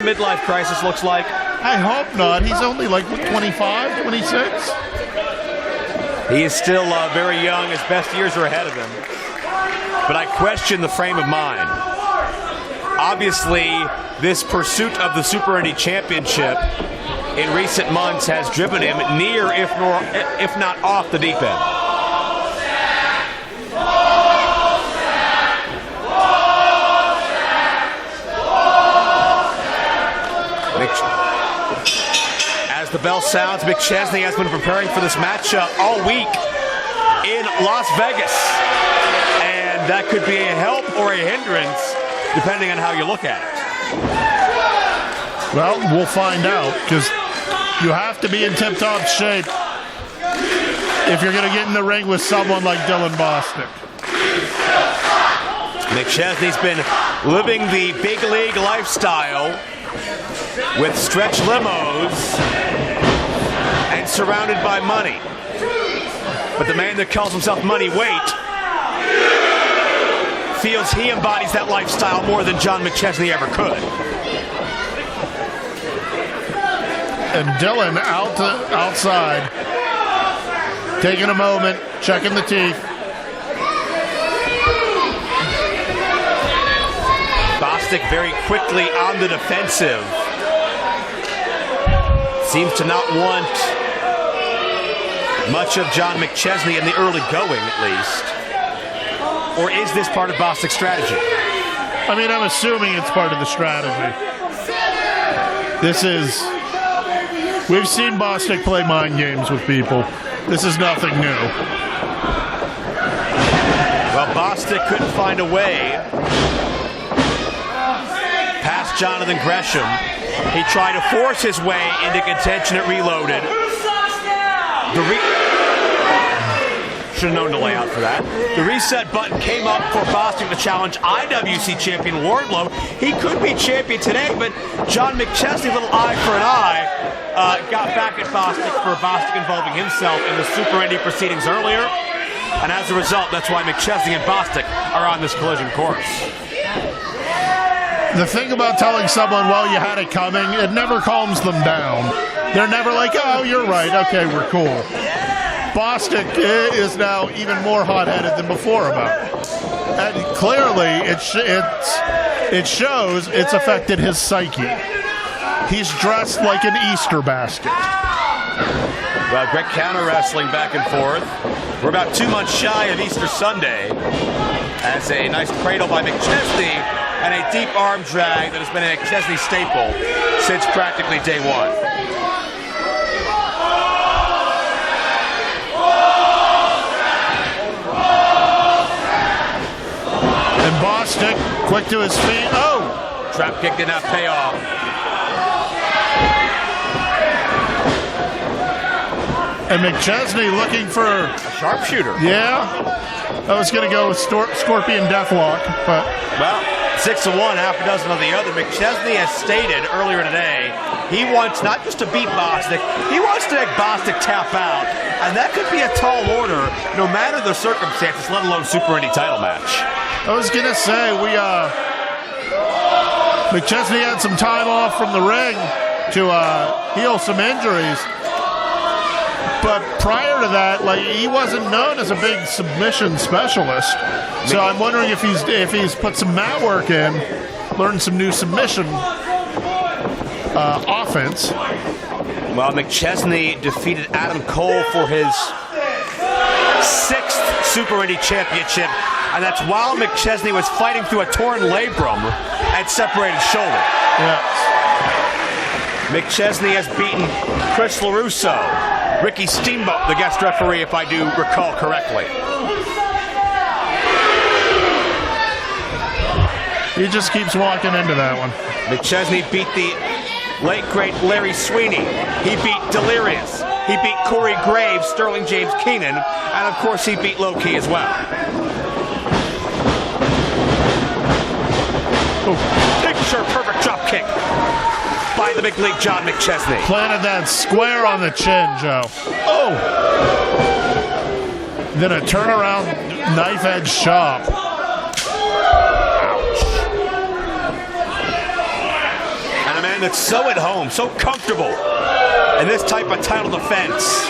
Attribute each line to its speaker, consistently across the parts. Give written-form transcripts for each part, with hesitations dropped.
Speaker 1: midlife crisis looks like?
Speaker 2: I hope not. He's only like 25, 26.
Speaker 1: He is still very young. His best years are ahead of him. But I question the frame of mind. Obviously, this pursuit of the Super Indy Championship in recent months has driven him near, if not off the deep end. As the bell sounds, McChesney has been preparing for this matchup all week in Las Vegas. And that could be a help or a hindrance, depending on how you look at it.
Speaker 2: Well, we'll find out, because you have to be in tip-top shape if you're going to get in the ring with someone like Dylan Bostic.
Speaker 1: McChesney's been living the big league lifestyle with stretch limos and surrounded by money. But the man that calls himself Money Weight feels he embodies that lifestyle more than John McChesney ever could.
Speaker 2: And Dylan outside, taking a moment, checking the teeth.
Speaker 1: Bostic very quickly on the defensive. Seems to not want much of John McChesney in the early going, at least. Or is this part of Bostic's strategy?
Speaker 2: I mean, I'm assuming it's part of the strategy. We've seen Bostic play mind games with people. This is nothing new.
Speaker 1: Well, Bostic couldn't find a way past Jonathan Gresham. He tried to force his way into contention at Reloaded. Should have known to lay out for that. The reset button came up for Bostic to challenge IWC champion Wardlow. He could be champion today, but John McChesney, little eye for an eye, got back at Bostic for Bostic involving himself in the Super Indy proceedings earlier. And as a result, that's why McChesney and Bostic are on this collision course.
Speaker 2: The thing about telling someone, well, you had it coming, it never calms them down. They're never like, oh, you're right, okay, we're cool. Bostic is now even more hot-headed than before about it. And clearly, it shows it's affected his psyche. He's dressed like an Easter basket.
Speaker 1: Well, great counter wrestling back and forth. We're about 2 months shy of Easter Sunday. That's a nice cradle by McChesney and a deep arm drag that has been a McChesney staple since practically day one.
Speaker 2: And Bostic, quick to his feet. Oh!
Speaker 1: Trap kick did not pay off.
Speaker 2: And McChesney looking for
Speaker 1: a sharpshooter.
Speaker 2: Yeah. I was going to go with Scorpion Deathlock, but...
Speaker 1: Well, 6 of one, half a dozen of the other. McChesney has stated earlier today he wants not just to beat Bostic, he wants to make Bostic tap out. And that could be a tall order, no matter the circumstances, let alone Super Indy title match.
Speaker 2: I was going to say, McChesney had some time off from the ring to heal some injuries. But prior to that, he wasn't known as a big submission specialist. So I'm wondering if he's put some mat work in, learned some new submission offense.
Speaker 1: Well, McChesney defeated Adam Cole for his 6th Super Indy Championship, and that's while McChesney was fighting through a torn labrum and separated shoulder.
Speaker 2: Yes.
Speaker 1: McChesney has beaten Chris LaRusso, Ricky Steamboat, the guest referee, if I do recall correctly.
Speaker 2: He just keeps walking into that one.
Speaker 1: McChesney beat the late, great Larry Sweeney. He beat Delirious. He beat Corey Graves, Sterling James Keenan, and of course he beat Low Key as well. Picture perfect drop kick by the big league John McChesney.
Speaker 2: Planted that square on the chin, Joe. Oh! Then a turnaround knife edge chop.
Speaker 1: And a man man that's so at home, so comfortable in this type of title defense.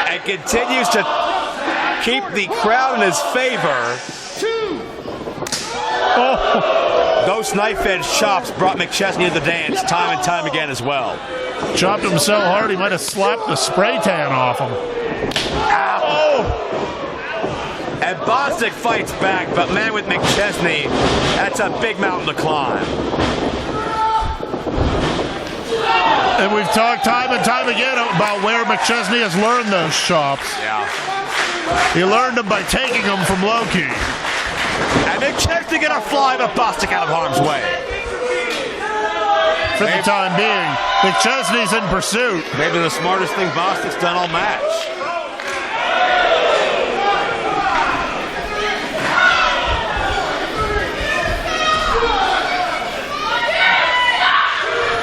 Speaker 1: And continues to keep the crowd in his favor. Oh. Those knife-edge chops brought McChesney to the dance time and time again as well.
Speaker 2: Chopped him so hard he might have slapped the spray tan off him.
Speaker 1: Ow. And Bostic fights back, but man, with McChesney, that's a big mountain to climb.
Speaker 2: And we've talked time and time again about where McChesney has learned those chops.
Speaker 1: Yeah.
Speaker 2: He learned them by taking them from Loki.
Speaker 1: And McChesney gonna fly, but Bostic out of harm's way.
Speaker 2: For the time being, McChesney's in pursuit.
Speaker 1: Maybe the smartest thing Bostic's done all match.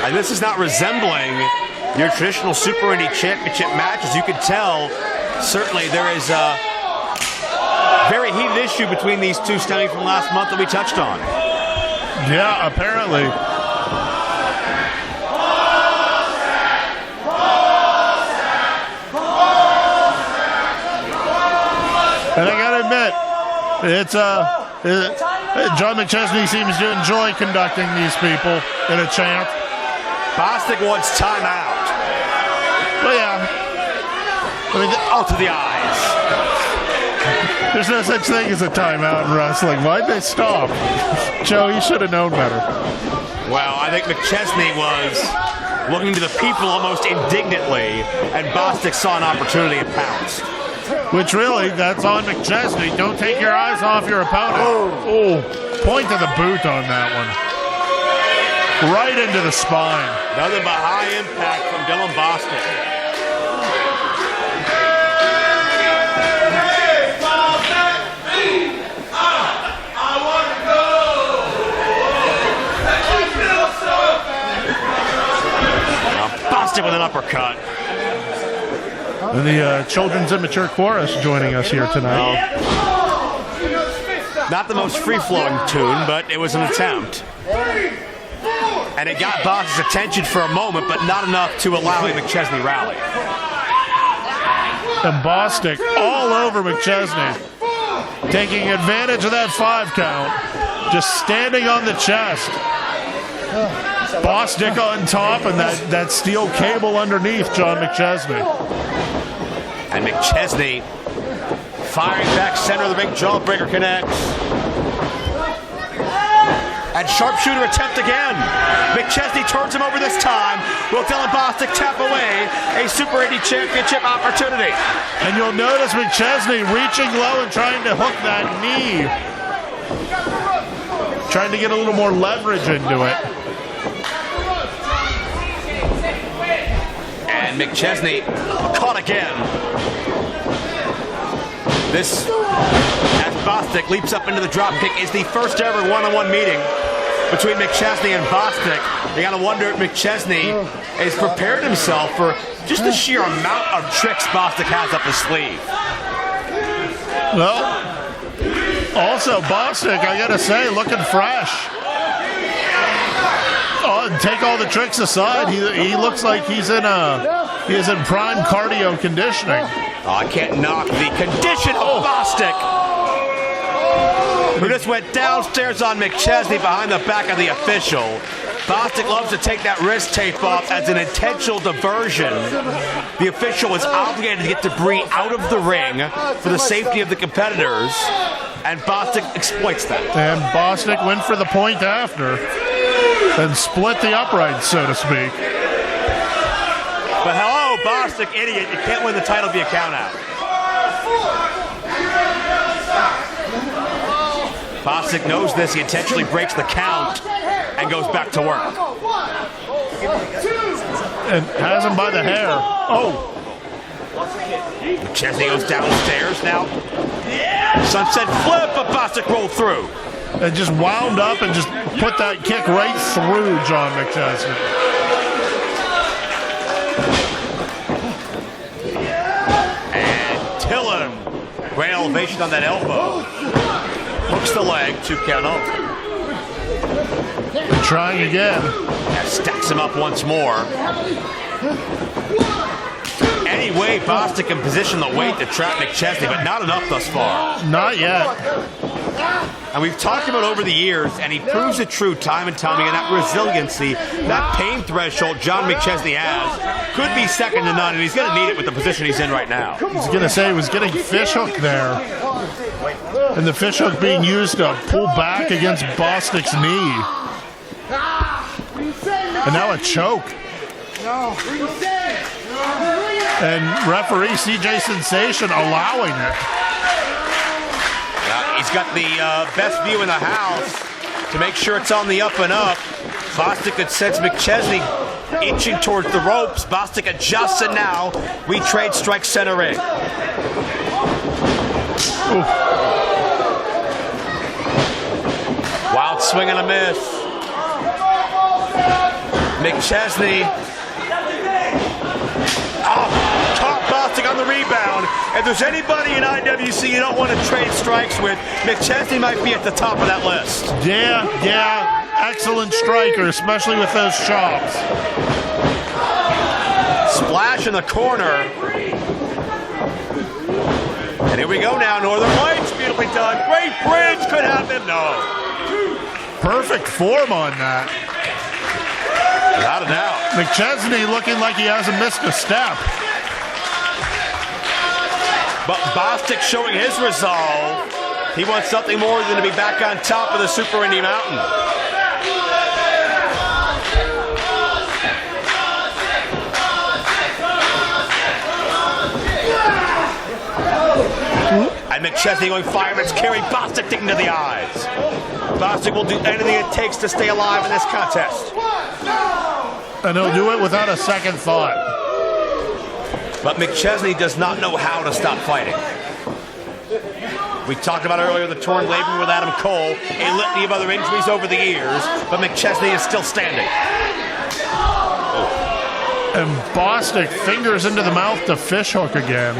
Speaker 1: And this is not resembling your traditional Super Indy Championship matches. You can tell, certainly, there is a very heated issue between these two stemming from last month that we touched on.
Speaker 2: Yeah, apparently. And I gotta admit, John McChesney seems to enjoy conducting these people in a chant.
Speaker 1: Bostic wants timeout.
Speaker 2: Well, yeah. I mean,
Speaker 1: to the eyes.
Speaker 2: There's no such thing as a timeout in wrestling. Why'd they stop? Joe, you should have known better.
Speaker 1: Well, I think McChesney was looking to the people almost indignantly, and Bostic saw an opportunity and pounced.
Speaker 2: Which really, that's on McChesney. Don't take your eyes off your opponent. Oh, point to the boot on that one. Right into the spine.
Speaker 1: Nothing but high impact from Dylan Bostic. Now Bostic with an uppercut.
Speaker 2: And the Children's Immature Chorus joining us here tonight.
Speaker 1: Not the most free-flowing tune, but it was an attempt. And it got Bostic's attention for a moment, but not enough to allow a McChesney rally.
Speaker 2: And Bostic all over McChesney, taking advantage of that 5 count, just standing on the chest. Bostic on top and that steel cable underneath John McChesney.
Speaker 1: And McChesney firing back center of the ring, jawbreaker connects. And sharpshooter attempt again. McChesney turns him over this time. Will Dylan Bostic tap away a Super Indy Championship opportunity?
Speaker 2: And you'll notice McChesney reaching low and trying to hook that knee. Trying to get a little more leverage into it.
Speaker 1: And McChesney caught again. This, as Bostic leaps up into the dropkick, is the first ever one-on-one meeting between McChesney and Bostic. You gotta wonder if McChesney has prepared himself for just the sheer amount of tricks Bostic has up his sleeve.
Speaker 2: Well, also Bostic, I gotta say, looking fresh. Oh, and take all the tricks aside, he looks like he is in prime cardio conditioning.
Speaker 1: Oh, I can't knock the condition of Bostic, who just went downstairs on McChesney behind the back of the official. Bostic loves to take that wrist tape off as an intentional diversion. The official was obligated to get debris out of the ring for the safety of the competitors, and Bostic exploits that.
Speaker 2: And Bostic went for the point after and split the uprights, so to speak.
Speaker 1: But hello, Bostic, idiot. You can't win the title via countout. Bostic knows this. He intentionally breaks the count and goes back to work.
Speaker 2: And has him by the hair. Oh.
Speaker 1: McChesney goes downstairs now. Sunset flip, but Bostic rolled through.
Speaker 2: And just wound up and just put that kick right through John McChesney.
Speaker 1: And Tillin, great elevation on that elbow. Hooks the leg, 2 count out.
Speaker 2: And trying again.
Speaker 1: That stacks him up once more. Anyway, Bostic can position the weight to trap McChesney, but not enough thus far.
Speaker 2: Not yet.
Speaker 1: And we've talked about over the years, and he proves it true time and time again, that resiliency, that pain threshold John McChesney has could be second to none, and he's going to need it with the position he's in right now.
Speaker 2: I was going to say he was getting fishhook there. And the fishhook being used to pull back against Bostic's knee. And now a choke. And referee CJ Sensation allowing it.
Speaker 1: He's got the best view in the house to make sure it's on the up and up. Bostic could sense McChesney inching towards the ropes. Bostic adjusts, and now we trade strike center ring. Wild swing and a miss. McChesney. Caught Bostic on the rebound. If there's anybody in IWC you don't want to trade strikes with, McChesney might be at the top of that list.
Speaker 2: Yeah. Excellent striker, especially with those chops.
Speaker 1: Splash in the corner. And here we go now. Northern Lights, beautifully done. Great bridge, could happen. No.
Speaker 2: Perfect form on that.
Speaker 1: Without a doubt.
Speaker 2: McChesney looking like he hasn't missed a step.
Speaker 1: But Bostic showing his resolve. He wants something more than to be back on top of the Super Indy Mountain. And McChesney going fireman's carry. Bostic digging to the eyes. Bostic will do anything it takes to stay alive in this contest.
Speaker 2: And he'll do it without a second thought.
Speaker 1: But McChesney does not know how to stop fighting. We talked about earlier the torn labrum with Adam Cole, a litany of other injuries over the years, but McChesney is still standing.
Speaker 2: And Bostic fingers into the mouth to fishhook again.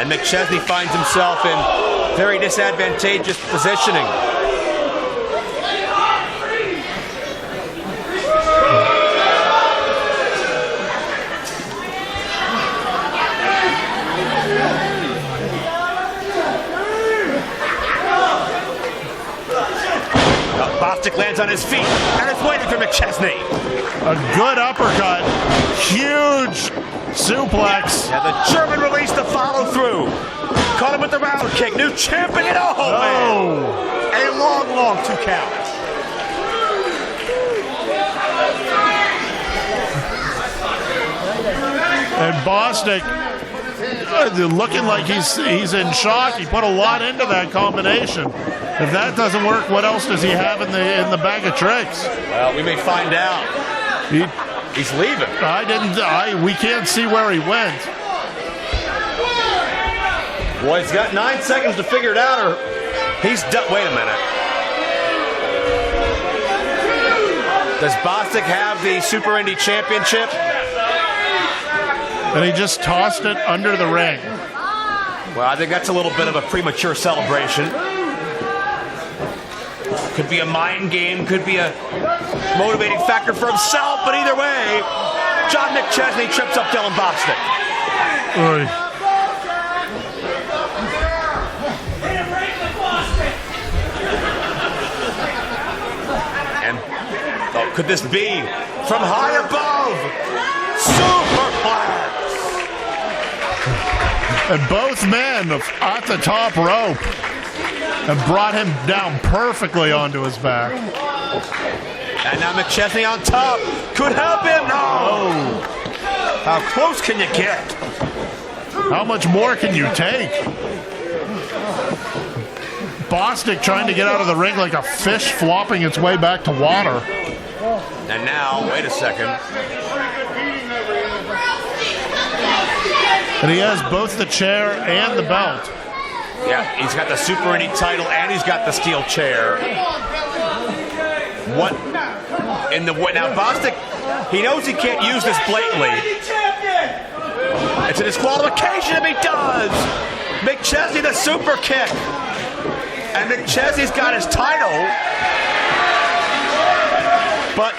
Speaker 1: And McChesney finds himself in very disadvantageous positioning. Bostic lands on his feet and is waiting for McChesney.
Speaker 2: A good uppercut. Huge suplex.
Speaker 1: And the German release to follow through. Caught him with the round kick. New champion. Oh, man. A long, long 2 count.
Speaker 2: And Bostic looking like he's in shock. He put a lot into that combination. If that doesn't work, what else does he have in the bag of tricks?
Speaker 1: Well, we may find out. He's leaving.
Speaker 2: We can't see where he went.
Speaker 1: Boy, he's got 9 seconds to figure it out, or he's done. Wait a minute. Does Bostic have the Super Indy Championship?
Speaker 2: And he just tossed it under the ring.
Speaker 1: Well, I think that's a little bit of a premature celebration. Could be a mind game, could be a motivating factor for himself, but either way, John McChesney trips up Dylan Bostic. And could this be from high above? Superplex!
Speaker 2: And both men at the top rope. And brought him down perfectly onto his back.
Speaker 1: And now McChesney on top. Could help him. No. How close can you get?
Speaker 2: How much more can you take? Bostic trying to get out of the ring like a fish flopping its way back to water.
Speaker 1: And now, wait a second.
Speaker 2: And he has both the chair and the belt.
Speaker 1: Yeah, he's got the Super Indy title and he's got the steel chair. What? Now Bostic, he knows he can't use this blatantly. It's a disqualification if he does. McChesney the super kick. And McChesney's got his title. But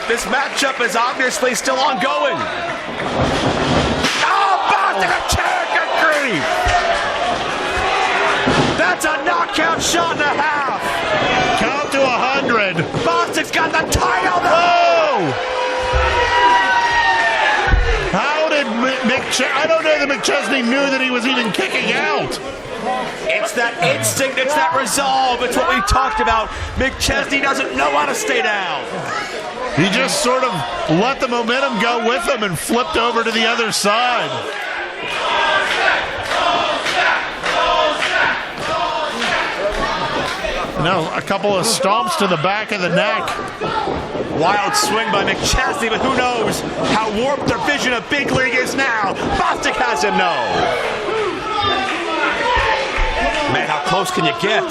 Speaker 1: this matchup is obviously still ongoing. Oh, Bostic, a chair, good grief. That's a knockout shot and a half.
Speaker 2: Count to 100.
Speaker 1: Bostic's got the title.
Speaker 2: Oh! How did I don't know that McChesney knew that he was even kicking out.
Speaker 1: It's that instinct, it's that resolve. It's what we talked about. McChesney doesn't know how to stay down.
Speaker 2: He just sort of let the momentum go with him and flipped over to the other side. No, a couple of stomps to the back of the neck.
Speaker 1: Wild swing by McChesney, but who knows how warped their vision of big league is now. Bostic has him, no. Man, how close can you get?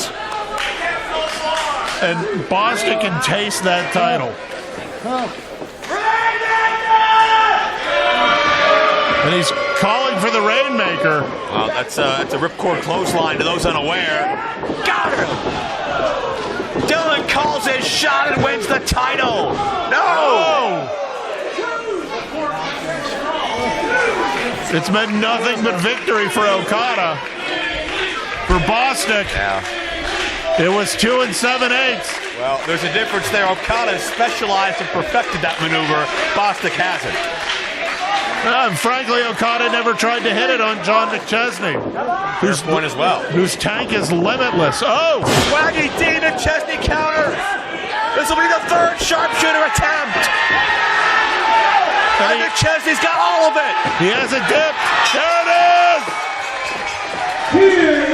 Speaker 2: And Bostic can taste that title. And he's calling for the Rainmaker.
Speaker 1: Well, that's a ripcord clothesline to those unaware. Got him! Dylan calls his shot and wins the title. No!
Speaker 2: It's meant nothing but victory for Okada. For Bostic,
Speaker 1: Yeah.
Speaker 2: it was 2 7/8.
Speaker 1: Well, there's a difference there. Okada specialized and perfected that maneuver. Bostic hasn't.
Speaker 2: And frankly, Okada never tried to hit it on John McChesney,
Speaker 1: Whose point as well.
Speaker 2: whose tank is limitless. Oh!
Speaker 1: Swaggy D, McChesney counters. This will be the third sharpshooter attempt. And McChesney's got all of it.
Speaker 2: He has a dip. There it is!